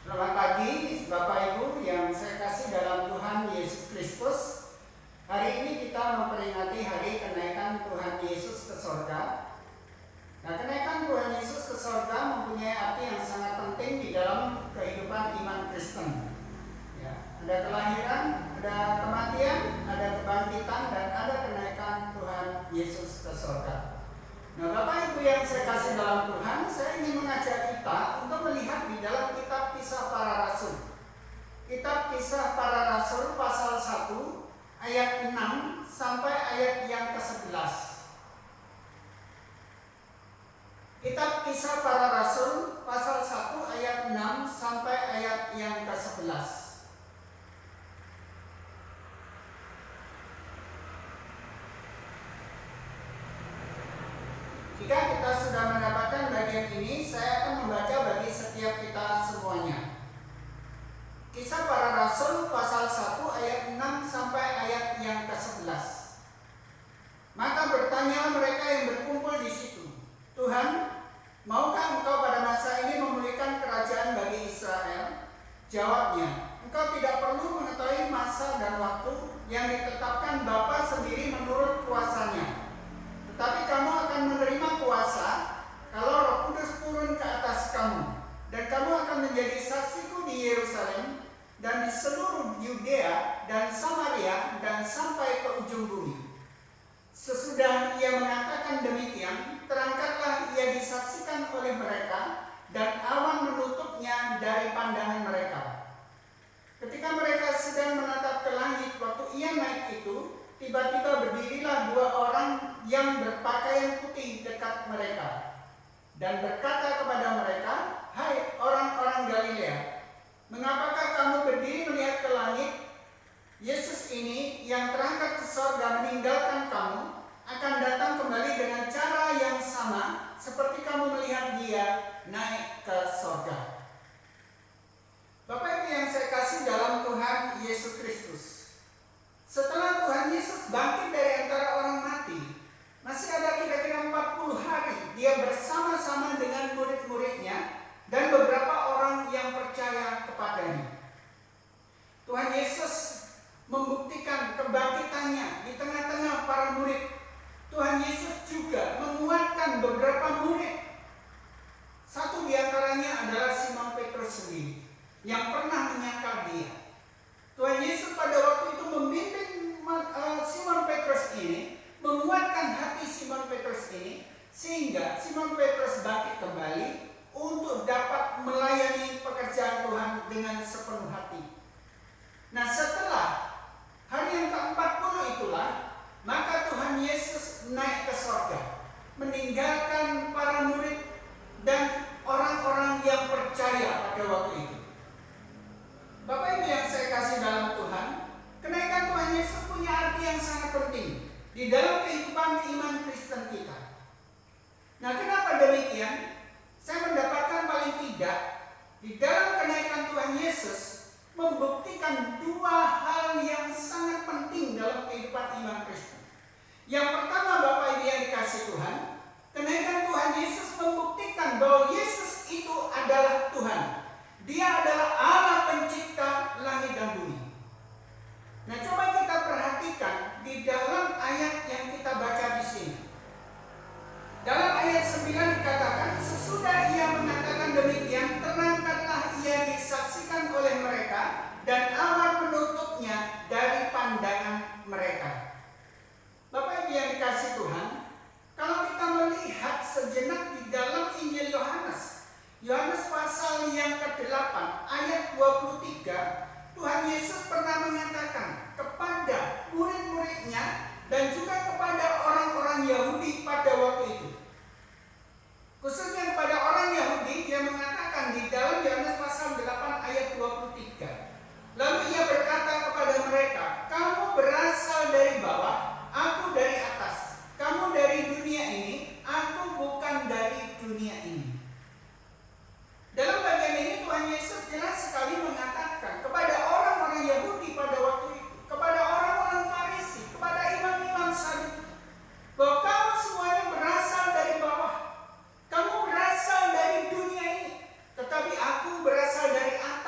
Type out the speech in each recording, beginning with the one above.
Selamat pagi Bapak Ibu yang saya kasih dalam Tuhan Yesus Kristus. Hari ini kita memperingati hari kenaikan Tuhan Yesus ke sorga. Nah, kenaikan Tuhan Yesus ke sorga mempunyai arti yang sangat penting di dalam kehidupan iman Kristen. Ya, ada kelahiran, ada kematian, ada kebangkitan, dan ada kenaikan Tuhan Yesus ke sorga. Nah, Bapak Ibu yang saya kasih dalam Tuhan, saya ingin mengajak kita untuk melihat di dalam kitab Kisah Para Rasul. Kitab Kisah Para Rasul pasal 1 ayat 6 sampai ayat yang ke-11. Kitab Kisah Para Rasul pasal 1 ayat 6 sampai ayat yang ke-11. Jika kita sudah mendapatkan bagian ini, saya akan membaca bagi setiap kita semuanya. Kisah Para Rasul pasal 1 ayat 6 sampai ayat yang ke-11. Maka bertanya mereka yang berkumpul di situ, "Tuhan, maukah Engkau pada masa ini memulihkan kerajaan bagi Israel?" Jawabnya, "Engkau tidak perlu mengetahui masa dan waktu yang ditetapkan Bapa sendiri menurut kuasanya. Tetapi kamu akan menerima kuasa kalau Roh Kudus turun ke atas kamu, dan kamu akan menjadi saksiku di Yerusalem dan di seluruh Yudea dan Samaria dan sampai ke ujung bumi." Sesudah ia mengatakan demikian, terangkatlah ia disaksikan oleh mereka, dan awan menutupnya dari pandangan mereka. Ketika mereka sedang menatap ke langit waktu ia naik itu, tiba-tiba berdirilah dua orang yang berpakaian putih dekat mereka dan berkata kepada mereka, "Hai orang-orang Galilea, mengapakah kamu berdiri melihat ke langit? Yesus ini yang terangkat ke sorga meninggalkan kamu akan datang kembali dengan cara yang sama seperti kamu melihat dia naik ke sorga." Bapak Ibu yang saya kasih dalam Tuhan Yesus Kristus, setelah Tuhan Yesus bangkit dari antara orang mati, masih ada kira-kira 40 hari dia bersama-sama dengan murid-muridnya dan beberapa orang yang percaya kepadanya. Tuhan Yesus membuktikan kebangkitannya di tengah-tengah para murid. Tuhan Yesus juga menguatkan beberapa murid. Satu di antaranya adalah Simon Petrus sendiri yang pernah menyangkal dia. Tuhan Yesus pada waktu itu membimbing Simon Petrus ini, menguatkan hati Simon Petrus ini, sehingga Simon Petrus bangkit kembali untuk dapat melayani pekerjaan Tuhan dengan sepenuh hati. Nah, setelah hari yang ke-40 itulah, maka Tuhan Yesus naik ke sorga, meninggalkan para murid dan orang-orang yang percaya pada waktu itu. Bapak Ibu yang saya kasih dalam Tuhan, kenaikan Tuhan Yesus punya arti yang sangat penting di dalam kehidupan iman Kristen kita. Nah, kenapa demikian? Saya mendapatkan paling tidak di dalam kenaikan Tuhan Yesus membuktikan dua hal yang sangat penting dalam kehidupan iman Kristen. Yang pertama, Bapak Ibu yang dikasih Tuhan, kenaikan Tuhan Yesus membuktikan bahwa Yesus itu adalah Tuhan. Dia adalah Allah pencipta langit dan bumi. Nah, coba kita perhatikan di dalam ayat yang kita baca di sini. Dalam ayat 9 dikatakan, sesudah ia mengatakan demikian, terangkatlah ia disaksikan oleh mereka, dan awan menutupnya dari pandangan mereka. Bapak Ibu yang dikasih Tuhan, kalau kita melihat sejenak di dalam Injil Yohanes pasal yang ke-8 ayat 23, Tuhan Yesus pernah mengatakan kepada murid-muridnya dan juga kepada orang-orang Yahudi pada waktu itu. Khususnya kepada orang Yahudi, dia mengatakan di dalam Yohanes pasal 8 ayat 23. Lalu ia berkata kepada mereka, "Kamu berasal dari bawah, aku dari atas. Kamu dari dunia ini, aku bukan dari dunia ini." Dalam bagian ini Tuhan Yesus jelas sekali mengatakan kepada orang-orang Yahudi pada waktu itu, kepada orang-orang Farisi, kepada imam-imam Saduki, bahwa kamu semuanya berasal dari bawah, kamu berasal dari dunia ini, tetapi aku berasal dari atas.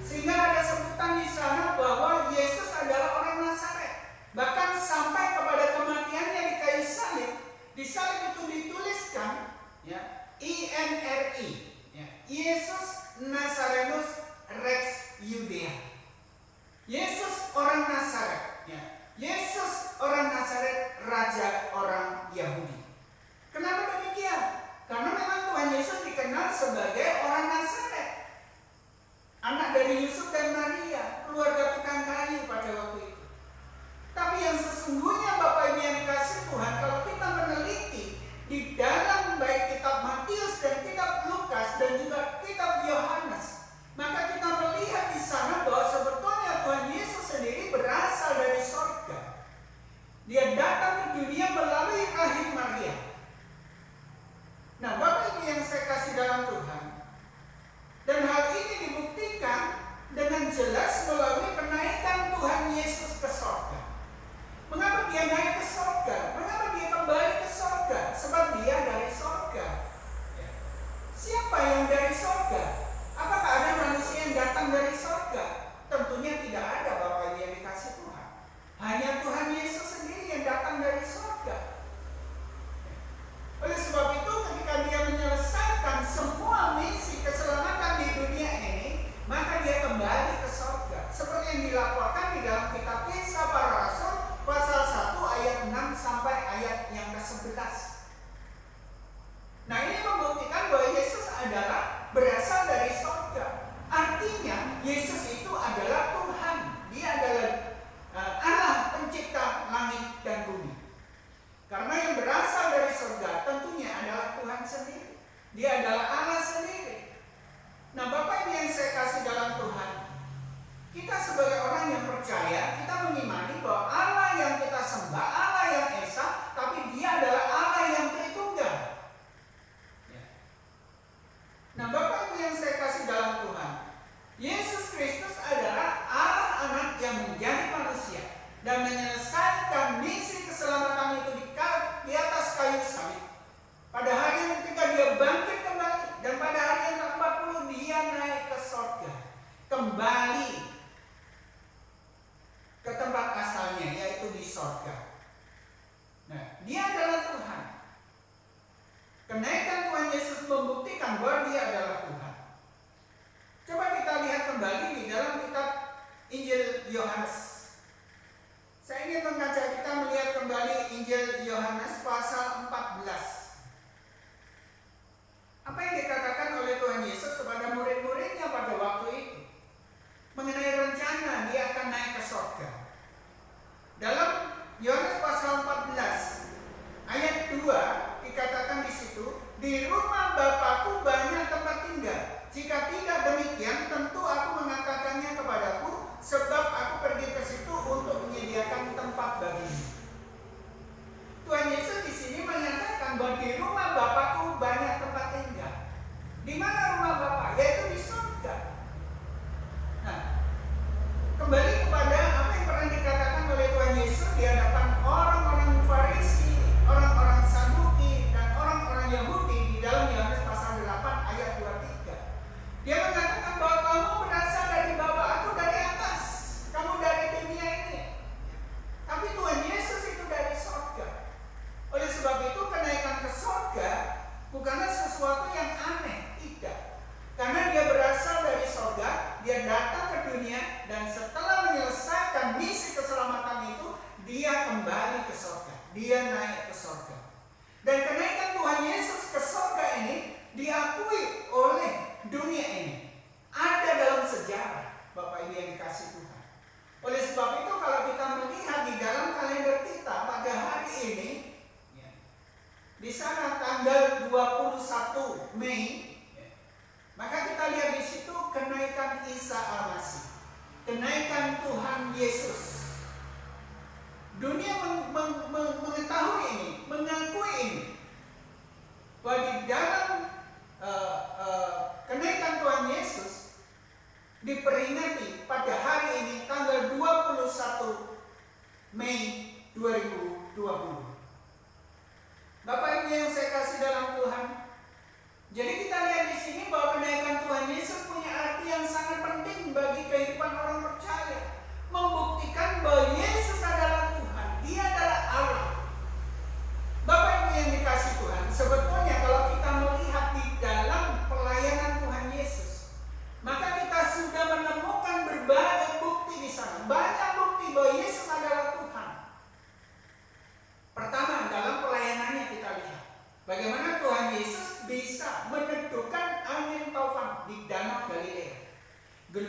Sehingga ada sebutan di sana bahwa Yesus adalah orang Nazaret. Bahkan sampai kepada kematiannya di kayu salib. Di salib itu dituliskan ya, INRI, ya, Yesus Nazarenus Rex Yudea. Yesus orang Nazaret, ya. Yesus orang Nazaret, raja orang Yahudi. Kenapa demikian? Karena memang Tuhan Yesus dikenal sebagai orang Nazaret, anak dari Yusuf dan Maria, keluarga tukang kayu pada waktu itu. Tapi yang sesungguhnya Bapak Ibu yang dikasih Tuhan, kalau kita meneliti di dalam baik kitab Matius dan kitab Lukas dan juga kitab Yohanes, maka kita melihat di sana bahwa sebetulnya Tuhan Yesus sendiri berasal dari surga. Dia datang ke dunia melalui rahim Maria. Nah, Bapak Ibu yang saya kasih dalam Tuhan, dan hal ini dibuktikan dengan jelas melalui kenaikan Tuhan Yesus ke surga. Mengapa dia naik ke surga? Mengapa dia kembali ke surga? Sebab dia dari surga. Siapa yang dari surga? Apakah ada manusia yang datang dari surga? Tentunya tidak ada, Bapak Ibu yang dikasih Tuhan. Hanya Tuhan Yesus sendiri yang datang dari surga. Oleh sebab itu, ketika dia menyelesaikan semua misi keselamatan di dunia ini, maka dia kembali ke surga. Seperti yang dilaporkan di dalam kitab Kisah Para Rasul pasal 1 ayat 6 sampai ayat yang ke-11. Nah, ini membuktikan bahwa Yesus adalah berasal dari surga. Artinya Yesus itu adalah Tuhan. Dia adalah Allah pencipta langit dan bumi. Karena yang berasal dari surga tentunya adalah Tuhan sendiri. Dia adalah Allah sendiri. Nah, Bapak Ibu yang saya kasih dalam Tuhan, kita sebagai orang yang percaya, kita mengimani bahwa Allah yang kita sembah, Allah yang esa, tapi dia adalah Allah yang Tritunggal. Ya. Nah, Bapak Ibu yang saya kasih dalam Tuhan, Yesus Kristus adalah Allah anak yang menjadi manusia dan menyelesaikan misi keselamatan itu di atas kayu salib. Pada hari ketika dia bangkit kembali, dan pada hari yang ke-40 dia naik ke surga, kembali ke tempat asalnya, yaitu di surga. Nah, dia adalah Tuhan. Kenaikan Tuhan Yesus membuktikan bahwa dia adalah Tuhan. Coba kita lihat kembali di dalam kitab Injil Yohanes. Saya ingin mengajak kita melihat kembali Injil Yohanes pasal 14. Apa yang dikatakan oleh Tuhan Yesus kepada murid-muridnya pada waktu itu mengenai rencana dia akan naik ke surga. Dalam Yohanes pasal 14 ayat 2 dikatakan di situ, di rumah Bapakku banyak tempat tinggal. Jika tidak demikian, tentu aku mengatakannya kepadaku, sebab aku pergi ke situ untuk menyediakan tempat bagimu. Tuhan Yesus di sini menyatakan bahwa di rumah Bapakku banyak tempat tinggal. Di mana rumah Bapa? Yaitu di surga. Nah, kembali kepada apa yang pernah dikatakan oleh Tuhan Yesus di hadapan orang-orang Farisi, orang-orang Saduki, dan orang-orang Yahudi di dalam Yohanes pasal 8 ayat 23. Dia mengatakan bahwa kamu berasal dari Bapa, aku dari atas, kamu dari dunia ini. Tapi Tuhan Yesus itu dari surga. Oleh sebab itu kenaikan ke surga bukanlah sesuatu yang aneh, tidak. Karena dia berasal dari surga, dia datang ke dunia, dan setelah menyelesaikan misi keselamatan itu, dia kembali ke surga. Dia naik ke surga. Dan kenaikan Tuhan Yesus ke surga ini diakui oleh dunia ini. Ada dalam sejarah, Bapak Ibu yang dikasih Tuhan. Oleh sebab itu kalau kita melihat di dalam kalender kita pada hari ini, di sana tanggal 21 Mei, maka kita lihat di situ kenaikan Isa Al-Masih, kenaikan Tuhan Yesus. Dunia mengetahui ini, mengakui ini, bahwa di dalam kenaikan Tuhan Yesus diperingati pada hari ini tanggal 21 Mei 2020. Bapak Ibu yang saya kasih dalam Tuhan, jadi kita lihat di sini bahwa kenaikan Tuhan Yesus punya arti yang sangat penting bagi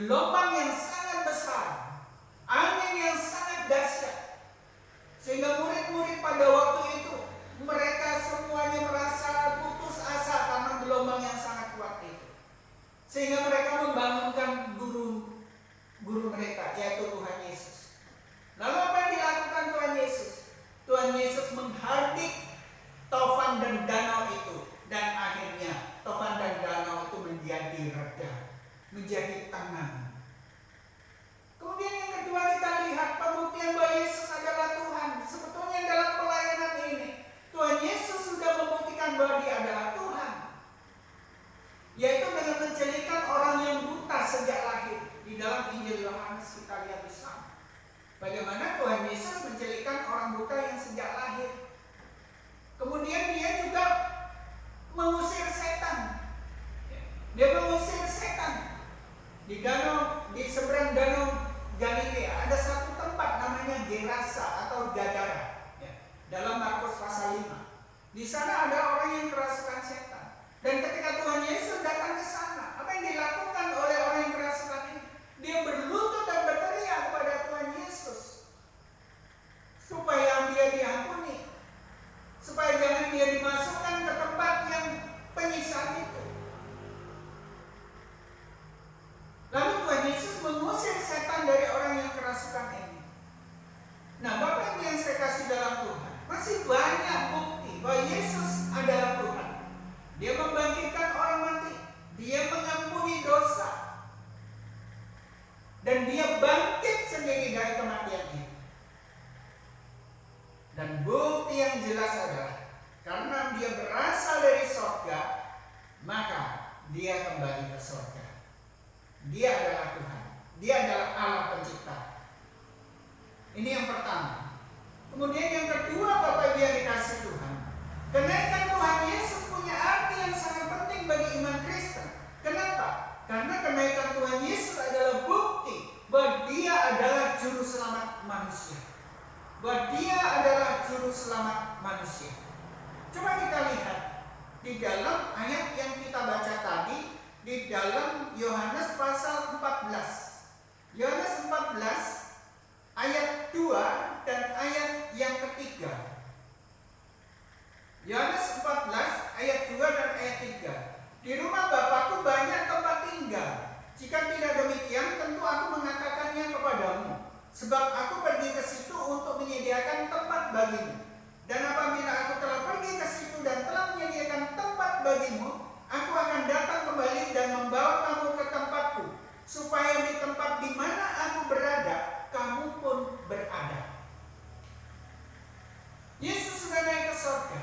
gelombang yang sangat besar, angin yang sangat dahsyat, sehingga murid-murid pada waktu itu mereka semuanya merasa putus asa karena gelombang yang sangat kuat itu, sehingga mereka membangunkan guru mereka, yaitu Tuhan Yesus. Lalu apa yang dilakukan Tuhan Yesus? Tuhan Yesus menghardik tofan dan danau itu, dan akhirnya tofan dan danau itu menjadi reda, menjadi tenang. Kemudian yang kedua, kita lihat pembuktian bahwa Yesus adalah Tuhan. Sebetulnya dalam pelayanan ini Tuhan Yesus sudah membuktikan bahwa Dia adalah Tuhan, yaitu dengan menjadikan orang yang buta sejak lahir. Di dalam Injil Yohanes kita lihat di sana bagaimana Tuhan Yesus menjadikan orang buta yang sejak lahir. Kemudian Dia juga mengusir setan. Dia mengusir setan di seberang danau Galilea. Ada satu tempat namanya Gerasa atau Gadara, dalam Markus pasal 5. Di sana ada orang yang kerasukan setan. Dan ketika Tuhan Yesus datang ke sana, apa yang dilakukan oleh orang yang kerasukan ini? Dia berlutut dan berteriak kepada Tuhan Yesus supaya dia diampuni, supaya jangan dia dimasukkan ke tempat yang penyiksaan itu. Lalu Tuhan Yesus mengusir setan dari orang yang kerasukan ini. Nah, Bapak Ibu yang saya kasih dalam Tuhan, masih banyak bukti bahwa Yesus adalah Tuhan. Dia membangkitkan orang mati, Dia mengampuni dosa, dan Dia bangkit sendiri dari kematian itu. Dan bukti yang jelas adalah karena Dia berasal dari sorga, maka Dia kembali ke sorga. Dia adalah Tuhan, Dia adalah Allah pencipta. Ini yang pertama. Kemudian yang kedua, Bapak Ibu yang dikasih Tuhan, kenaikan Tuhan Yesus punya arti yang sangat penting bagi iman Kristen. Kenapa? Karena kenaikan Tuhan Yesus adalah bukti bahwa Dia adalah juru selamat manusia. Bahwa Dia adalah juru selamat manusia. Coba kita lihat di dalam ayat yang kita baca tadi, di dalam Yohanes pasal 14. Yohanes 14 ayat 2 dan ayat yang ketiga. Yohanes 14 ayat 2 dan ayat 3. Di rumah Bapakku banyak tempat tinggal. Jika tidak demikian, tentu aku mengatakannya kepadamu. Sebab aku pergi ke situ untuk menyediakan tempat bagimu. Dan apabila aku telah pergi ke situ dan telah menyediakan tempat bagimu, aku akan datang kembali dan membawa kamu ke tempatku, supaya di tempat di mana aku berada, kamu pun berada. Yesus sudah naik ke surga,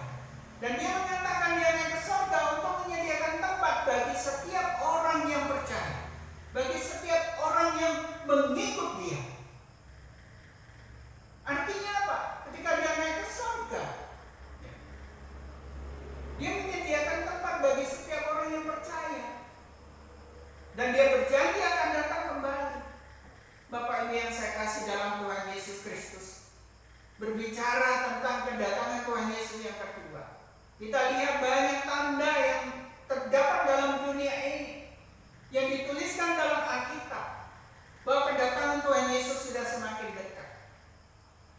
dan Dia mengatakan Dia naik ke surga untuk menyediakan tempat bagi setiap orang yang percaya, bagi setiap orang yang mengikut Dia. Artinya apa? Ketika Dia naik ke surga, Dia menyediakan tempat bagi setiap orang yang percaya, dan Dia berjanji akan datang kembali. Bapak Ibu yang saya kasih dalam Tuhan Yesus Kristus, berbicara tentang kedatangan Tuhan Yesus yang kedua, kita lihat banyak tanda yang terdapat dalam dunia ini yang dituliskan dalam Alkitab bahwa kedatangan Tuhan Yesus sudah semakin dekat.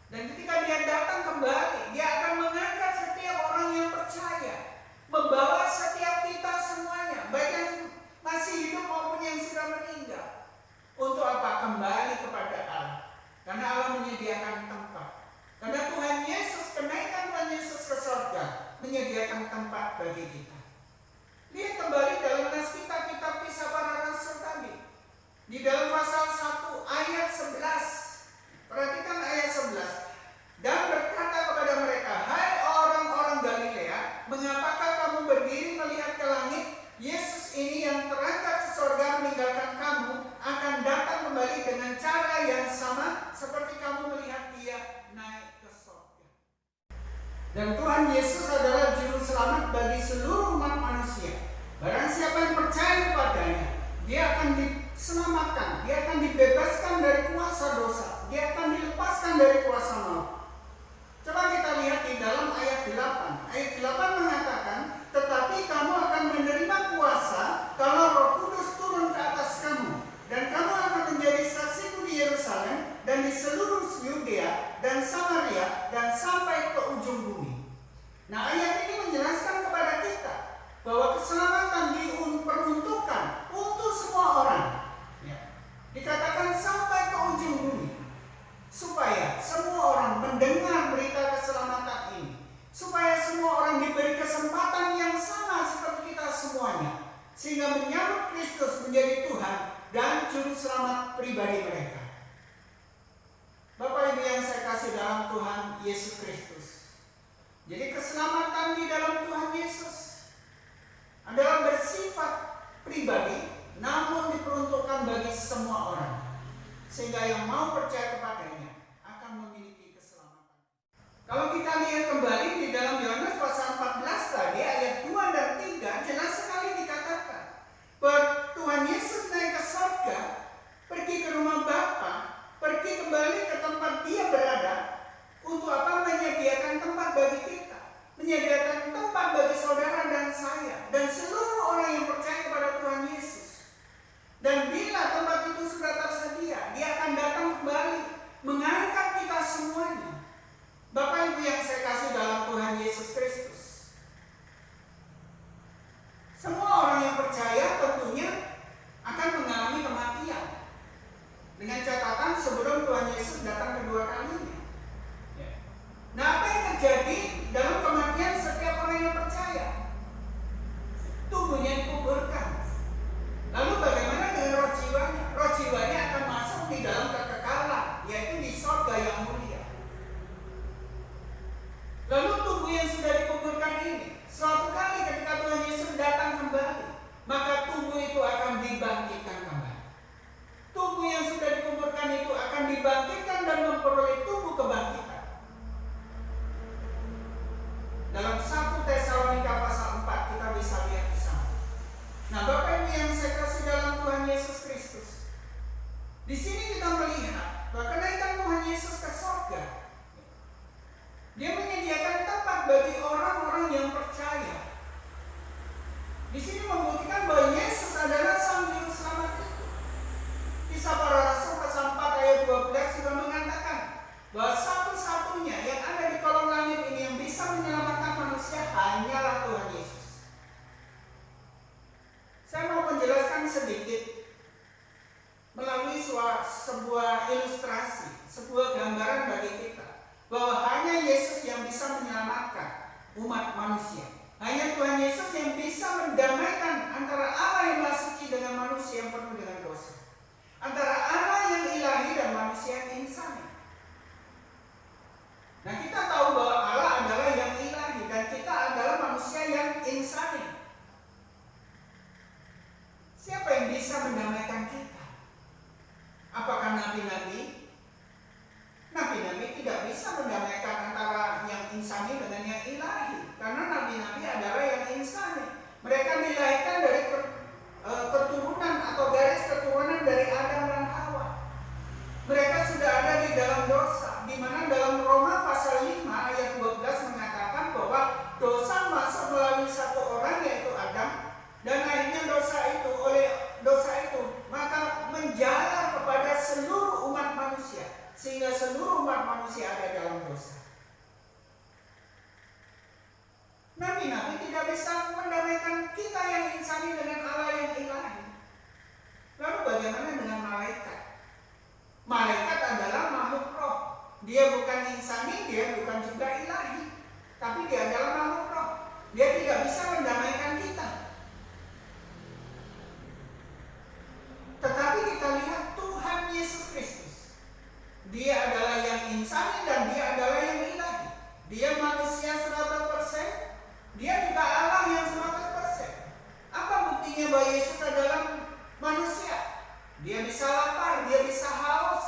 Dan ketika Dia datang kembali, Dia akan mengangkat setiap orang yang percaya, membawa setiap kita semuanya, baik yang masih hidup maupun yang sudah meninggal. Untuk apa? Kembali kepada Allah. Karena Allah menyediakan tempat. Karena Tuhan Yesus, kenaikan Tuhan Yesus ke surga, menyediakan tempat bagi kita. Lihat kembali dalam nas kitab Kisah Para Rasul tadi. Di dalam pasal 1 ayat 11. Perhatikan ayat 11. Dan berkata kepada mereka, hai orang-orang Galilea, mengapakah kamu berdiri melihat ke langit? Yesus ini yang terangkat ke surga meninggalkan kamu, akan datang kembali dengan cara yang sama seperti kamu melihat Dia naik ke surga. Dan Tuhan Yesus adalah juru selamat bagi seluruh umat manusia. Barang siapa yang percaya kepadanya, dia akan diselamatkan, dia akan dibebaskan dari kuasa dosa, dia akan dilepaskan dari kuasa maut. Coba kita lihat di dalam ayat 8. Ayat 8 mengatakan, tetapi kamu akan menerima kuasa kalau Roh Kudus turun ke atas kamu, dan kamu sehingga menyambut Kristus menjadi Tuhan dan juru selamat pribadi mereka. Bapak Ibu yang saya kasih dalam Tuhan Yesus Kristus, jadi keselamatan di dalam Tuhan Yesus adalah bersifat pribadi, namun diperuntukkan bagi semua orang, sehingga yang mau percaya kepadanya akan memiliki keselamatan. Kalau kita lihat kembali di dalam Yohanes pasal 14 tadi ayat 2 dan 3, jelas sekali dikatakan bahwa Tuhan Yesus naik ke surga, pergi ke rumah Bapa, pergi kembali ke tempat dia berada. Untuk apa? Menyediakan tempat bagi kita, menyediakan tempat bagi saudara dan saya dan seluruh orang yang percaya kepada Tuhan Yesus. Dan bila tempat itu sudah tersedia, dia akan datang kembali mengangkat kita semuanya. Bapak Ibu yang saya kasih dalam Tuhan Yesus Kristus, semua orang yang percaya tentunya akan mengalami kematian, dengan catatan sebelum Tuhan Yesus datang kedua kalinya. Nah, apa yang terjadi dalam kematian setiap orang yang percaya? Tubuhnya dikuburkan. Lalu bagaimana dengan roh jiwanya? Roh jiwanya akan masuk di dalam kekekalan, yaitu di surga yang mulia. Lalu tubuh yang sudah dikuburkan ini, suatu kali ketika Tuhan Yesus datang kembali, maka tubuh itu akan dibangkitkan kembali. Tubuh yang sudah dikuburkan itu akan dibangkitkan dan memperoleh tubuh kebangkitan. Dalam 1 Tesalonika pasal 4 kita bisa lihat di sana. Nah, Bapak Ibu yang saya kasih dalam Tuhan Yesus Kristus, di sini kita melihat bahwa kenaikan Tuhan Yesus ke surga, dia menyediakan tempat bagi orang-orang yang percaya. Di sini membuktikan bahwa Yesus adalah Sang Juru Selamat itu. Kisah Para Rasul pasal 4 ayat 12 sudah mengatakan bahwa satu-satunya yang ada di kolong langit ini yang bisa menyelamatkan manusia hanyalah Tuhan Yesus. Saya mau menjelaskan sedikit melalui sebuah ilustrasi, sebuah gambaran bagi kita bahwa hanya Yesus yang bisa menyelamatkan umat manusia. Hanya Tuhan Yesus yang bisa mendamaikan antara Allah yang maha suci dengan manusia yang penuh dengan dosa, antara Allah yang ilahi dan manusia yang insani. Nah, kita tahu bahwa Allah adalah yang ilahi dan kita adalah manusia yang insani. Siapa yang bisa mendamaikan kita? Apakah nabi-nabi? Nabi-nabi tidak bisa mendamaikan antara yang insani dengan yang ilahi, karena nabi-nabi adalah yang insani. Mereka dilahirkan dari keturunan atau garis keturunan dari Adam dan Hawa. Mereka sudah ada di dalam dosa, di mana dalam Roma pasal 5 ayat 12 mengatakan bahwa dosa masuk melalui satu orang yaitu Adam, dan akhirnya oleh dosa itu maka menjalar kepada seluruh umat manusia, sehingga seluruh umat manusia ada dalam dosa. Nabi-nabi tidak bisa mendamaikan kita yang insani dengan Allah yang ilahi. Lalu bagaimana dengan malaikat? Malaikat adalah makhluk roh. Dia bukan insani, dia bukan juga ilahi, tapi dia adalah makhluk roh. Dia tidak bisa mendamaikan kita. Tetapi kita lihat Tuhan Yesus Kristus, dia adalah yang insani dan dia adalah yang ilahi. Dia manusia 100%, dia juga Allah yang 100%. Apa buktinya bahwa Yesus adalah manusia? Dia bisa lapar, dia bisa haus,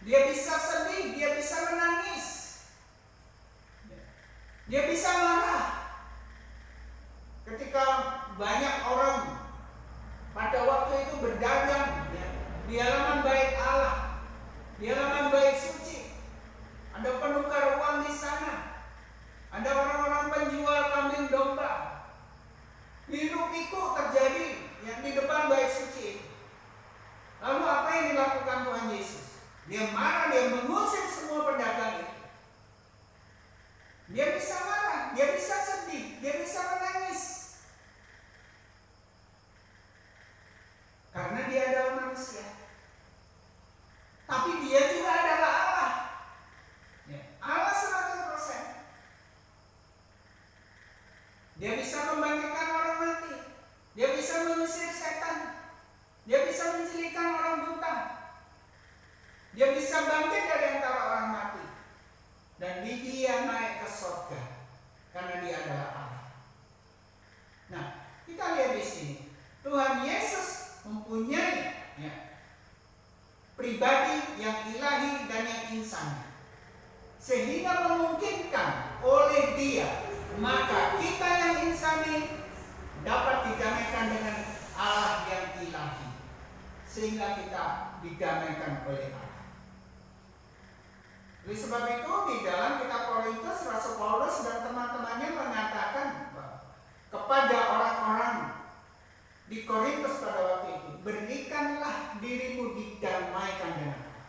dia bisa sedih, dia bisa menangis, dia bisa marah. Ketika banyak orang pada waktu itu berdagang di halaman bait Allah, di halaman bait suci, ada penukar uang di sana, ada orang-orang penjual kambing domba, hiruk-pikuk terjadi di depan bait suci. Lalu apa yang dilakukan Tuhan Yesus? Dia marah, dia mengusir semua pedagang itu. Dia bisa marah, dia bisa sedih, dia bisa menangis, karena dia adalah manusia. Tapi dia juga adalah Allah. Allah 100%. Dia bisa membangkitkan orang mati. Dia bisa di sini, Tuhan Yesus mempunyai pribadi yang ilahi dan yang insani, sehingga memungkinkan oleh Dia maka kita yang insani dapat didamaikan dengan Allah yang ilahi, sehingga kita didamaikan oleh Allah. Oleh sebab itu di dalam kitab Korintus, Rasul Paulus dan teman-temannya mengatakan kepada orang-orang di Korintus pada waktu itu, berikanlah dirimu didamaikan dengan Allah.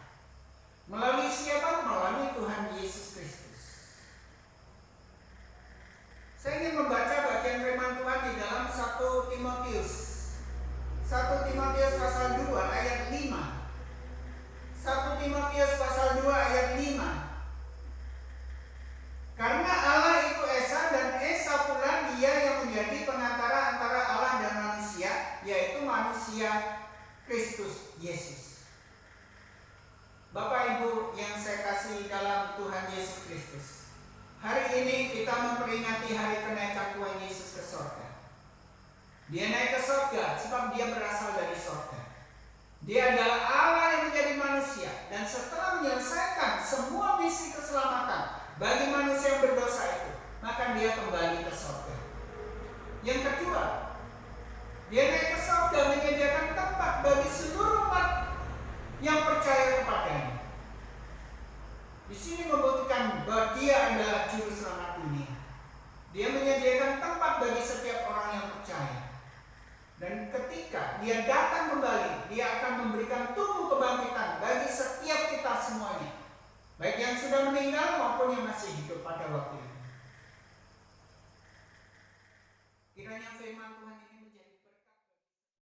Melalui siapa? Melalui Tuhan Yesus Kristus. Saya ingin membaca bagian firman Tuhan di dalam 1 Timotius. 1 Timotius pasal 2 ayat 5. 1 Timotius pasal 2 ayat 5. Karena Allah itu Esa dan Esa pula Dia yang menjadi pengantara antara Allah dan manusia, yaitu manusia Kristus Yesus. Bapak Ibu yang saya kasih dalam Tuhan Yesus Kristus, hari ini kita memperingati hari kenaikan Tuhan Yesus ke surga. Dia naik ke surga sebab Dia berasal dari surga. Dia adalah Allah yang menjadi manusia, dan setelah menyelesaikan semua misi keselamatan bagi manusia yang berdosa itu, maka Dia kembali ke surga. Yang kedua, Dia naik ke surga menyediakan tempat bagi seluruh umat yang percaya kepadanya. Di sini membuktikan bahwa Dia adalah juru selamat dunia. Dia menyediakan tempat bagi setiap orang yang percaya. Dan ketika Dia datang kembali, Dia akan memberikan tubuh kebangkitan bagi setiap kita semuanya, baik yang sudah meninggal maupun yang masih hidup pada waktu itu.